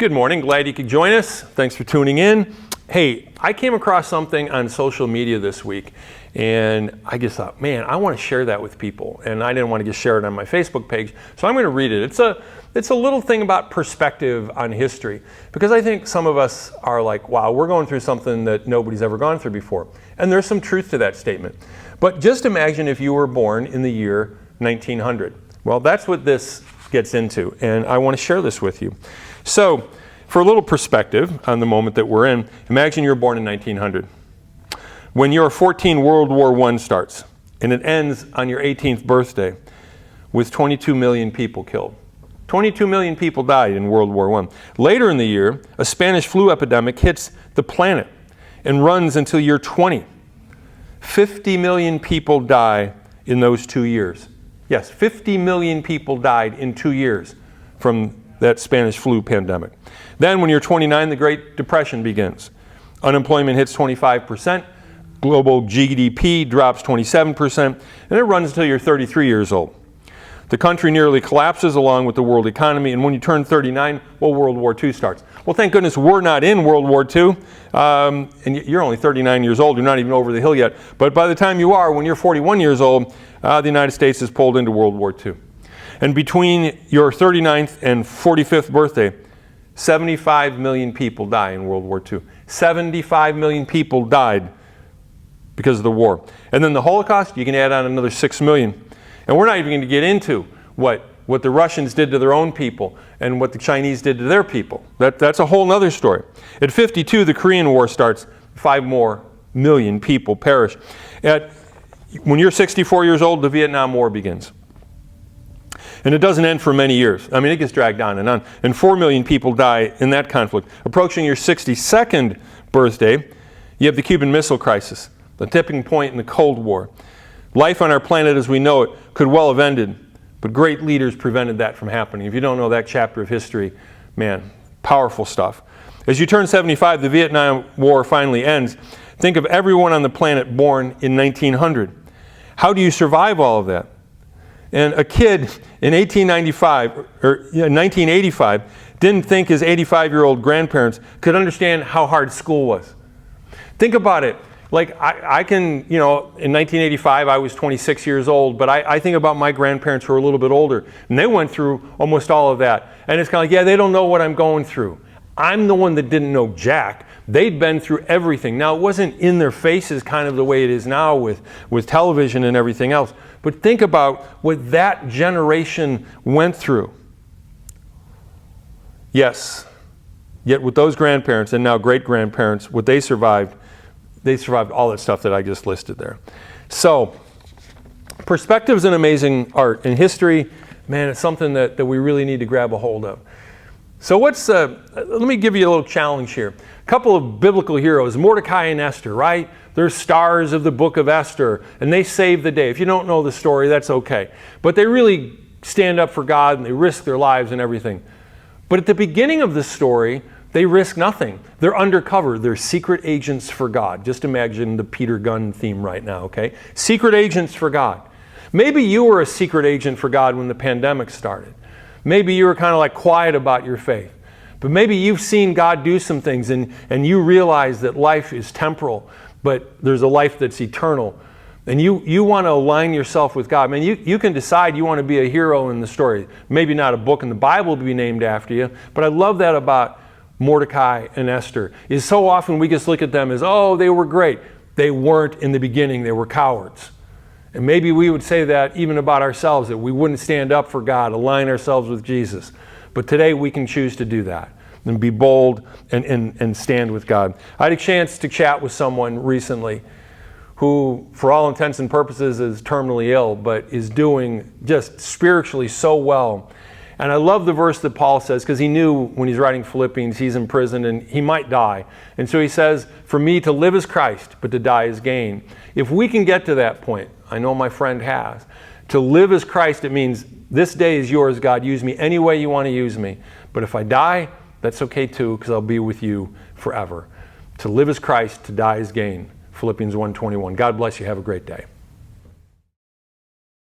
Good morning. Glad you could join us. Thanks for tuning in. Hey, I came across something on social media this week, and I just thought, man, I want to share that with people. And I didn't want to just share it on my Facebook page, so I'm going to read it. It's a little thing about perspective on history, because I think some of us are like, wow, we're going through something that nobody's ever gone through before. And there's some truth to that statement. But just imagine if you were born in the year 1900. Well, that's what this gets into, and I want to share this with you. So, for a little perspective on the moment that we're in, imagine you're born in 1900. When you're 14, World War I starts, and it ends on your 18th birthday with 22 million people killed. 22 million people died in World War I. Later in the year, a Spanish flu epidemic hits the planet and runs until year 20. 50 million people die in those 2 years. Yes, 50 million people died in 2 years from that Spanish flu pandemic. Then when you're 29, the Great Depression begins. Unemployment hits 25%, global GDP drops 27%, and it runs until you're 33 years old. The country nearly collapses along with the world economy, and when you turn 39, well, World War II starts. Well, thank goodness we're not in World War II, and you're only 39 years old, you're not even over the hill yet. But by the time you are, when you're 41 years old, the United States is pulled into World War II. And between your 39th and 45th birthday, 75 million people die in World War II. 75 million people died because of the war. And then the Holocaust, you can add on another 6 million. And we're not even going to get into what the Russians did to their own people and what the Chinese did to their people. That's a whole other story. At 52, the Korean War starts. 5 more million people perish. When you're 64 years old, the Vietnam War begins. And it doesn't end for many years. I mean, it gets dragged on. And 4 million people die in that conflict. Approaching your 62nd birthday, you have the Cuban Missile Crisis, the tipping point in the Cold War. Life on our planet as we know it could well have ended, but great leaders prevented that from happening. If you don't know that chapter of history, man, powerful stuff. As you turn 75, the Vietnam War finally ends. Think of everyone on the planet born in 1900. How do you survive all of that? And a kid in 1985 didn't think his 85-year-old grandparents could understand how hard school was. Think about it. Like I can, in 1985 I was 26 years old, but I think about my grandparents who are a little bit older, and they went through almost all of that. And it's kind of like, yeah, they don't know what I'm going through. I'm the one that didn't know jack. They'd been through everything. Now, it wasn't in their faces kind of the way it is now with television and everything else. But think about what that generation went through. Yes, yet with those grandparents and now great-grandparents, what they survived all that stuff that I just listed there. So, perspective is an amazing art. And history, man, it's something that we really need to grab a hold of. So let me give you a little challenge here. A couple of biblical heroes, Mordecai and Esther, right? They're stars of the book of Esther, and they save the day. If you don't know the story, that's okay. But they really stand up for God, and they risk their lives and everything. But at the beginning of the story, they risk nothing. They're undercover. They're secret agents for God. Just imagine the Peter Gunn theme right now, okay? Secret agents for God. Maybe you were a secret agent for God when the pandemic started. Maybe you were kind of like quiet about your faith. But maybe you've seen God do some things and you realize that life is temporal, but there's a life that's eternal. And you want to align yourself with God. Man, you can decide you want to be a hero in the story. Maybe not a book in the Bible to be named after you, but I love that about Mordecai and Esther. Is so often we just look at them as, oh, they were great. They weren't in the beginning. They were cowards. And maybe we would say that even about ourselves, that we wouldn't stand up for God, align ourselves with Jesus. But today we can choose to do that and be bold and stand with God. I had a chance to chat with someone recently who, for all intents and purposes, is terminally ill, but is doing just spiritually so well. And I love the verse that Paul says, because he knew when he's writing Philippians, he's in prison and he might die. And so he says, for me to live is Christ, but to die is gain. If we can get to that point, I know my friend has, to live as Christ, it means this day is yours, God. Use me any way you want to use me. But if I die, that's okay too, because I'll be with you forever. To live as Christ, to die is gain. Philippians 1:21. God bless you. Have a great day.